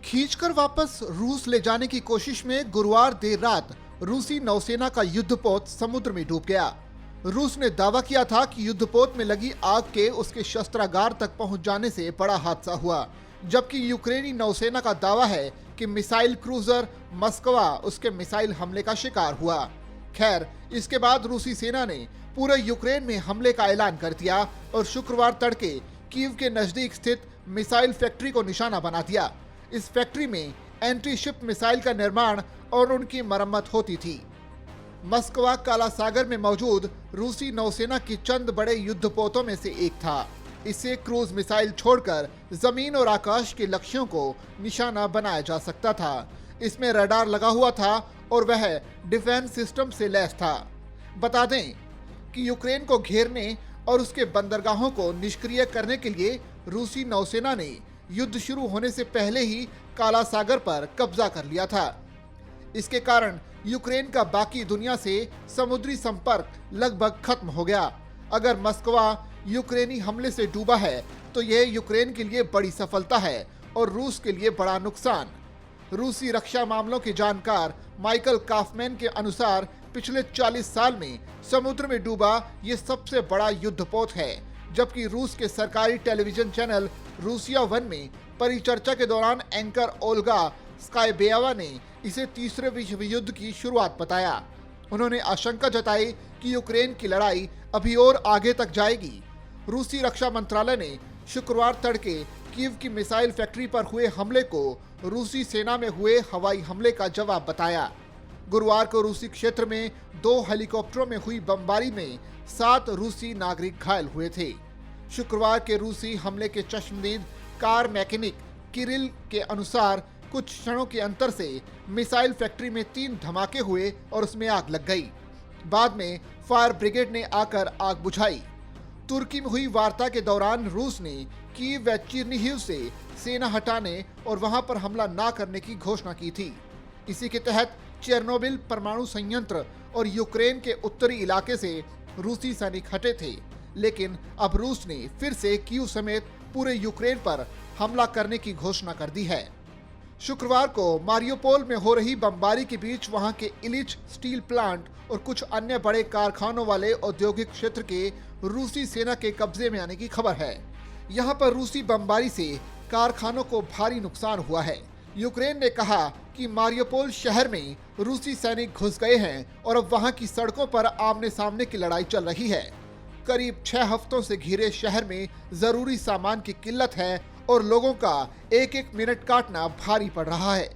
खींचकर वापस रूस ले जाने की कोशिश में गुरुवार देर रात रूसी नौसेना का युद्धपोत समुद्र में डूब गया। रूस ने दावा किया था कि युद्धपोत में लगी आग के उसके शस्त्रागार तक पहुंच जाने से बड़ा हादसा हुआ, जबकि यूक्रेनी नौसेना का दावा है कि मिसाइल क्रूजर मस्कवा उसके मिसाइल हमले का शिकार हुआ। खैर, इसके बाद रूसी सेना ने पूरे यूक्रेन में हमले का ऐलान कर दिया और शुक्रवार तड़के कीव के नजदीक स्थित मिसाइल फैक्ट्री को निशाना बना दिया। इस फैक्ट्री में एंटी शिप मिसाइल का निर्माण और उनकी मरम्मत होती थी। मस्कवा काला सागर में मौजूद रूसी नौसेना की चंद बड़े युद्धपोतों में से एक था। इससे क्रूज मिसाइल छोड़कर जमीन और आकाश के लक्ष्यों को निशाना बनाया जा सकता था। इसमें रडार लगा हुआ था और वह डिफेंस सिस्टम से लैस था। बता दें कि यूक्रेन को घेरने और उसके बंदरगाहों को निष्क्रिय करने के लिए रूसी नौसेना ने युद्ध शुरू होने से पहले ही काला सागर पर कब्जा कर लिया था। इसके कारण यूक्रेन का बाकी दुनिया से समुद्री संपर्क लगभग खत्म हो गया। अगर मस्कवा यूक्रेनी हमले से डूबा है तो यह यूक्रेन के लिए बड़ी सफलता है और रूस के लिए बड़ा नुकसान। रूसी रक्षा मामलों के जानकार माइकल काफमैन के अनुसार पिछले 40 साल में समुद्र में डूबा ये सबसे बड़ा युद्धपोत है, जबकि रूस के सरकारी टेलीविजन चैनल रूसिया 1 में परिचर्चा के दौरान एंकर ओल्गा स्कायबेवा ने इसे तीसरे विश्व युद्ध की शुरुआत बताया। उन्होंने आशंका जताई कि यूक्रेन की लड़ाई अभी और आगे तक जाएगी। रूसी रक्षा मंत्रालय ने शुक्रवार तड़के कीव की मिसाइल फैक्ट्री पर हुए हमले को रूसी सेना में हुए हवाई हमले का जवाब बताया। गुरुवार को रूसी क्षेत्र में 2 हेलीकॉप्टरों में हुई बमबारी में 7 रूसी नागरिक घायल हुए थे। शुक्रवार के रूसी हमले के चश्मदीद कार मैकेनिक किरिल के अनुसार कुछ क्षणों के अंतर से मिसाइल फैक्ट्री में 3 धमाके हुए और उसमें आग लग गई। बाद में फायर ब्रिगेड ने आकर आग बुझाई। तुर्की में हुई वार्ता के दौरान रूस ने कीव व चिर्निहिव से सेना हटाने और वहां पर हमला न करने की घोषणा की थी। इसी के तहत चेरनोबिल परमाणु संयंत्र और यूक्रेन के उत्तरी इलाके से रूसी सैनिक हटे थे, लेकिन अब रूस ने फिर से कीव समेत पूरे यूक्रेन पर हमला करने की घोषणा कर दी है। शुक्रवार को मारियोपोल में हो रही बमबारी के बीच वहां के इलिच स्टील प्लांट और कुछ अन्य बड़े कारखानों वाले औद्योगिक क्षेत्र के रूसी सेना के कब्जे में आने की खबर है। यहां पर रूसी बमबारी से कारखानों को भारी नुकसान हुआ है। यूक्रेन ने कहा कि मारियोपोल शहर में रूसी सैनिक घुस गए हैं और अब वहां की सड़कों पर आमने सामने की लड़ाई चल रही है। करीब 6 हफ्तों से घिरे शहर में जरूरी सामान की किल्लत है और लोगों का एक एक मिनट काटना भारी पड़ रहा है।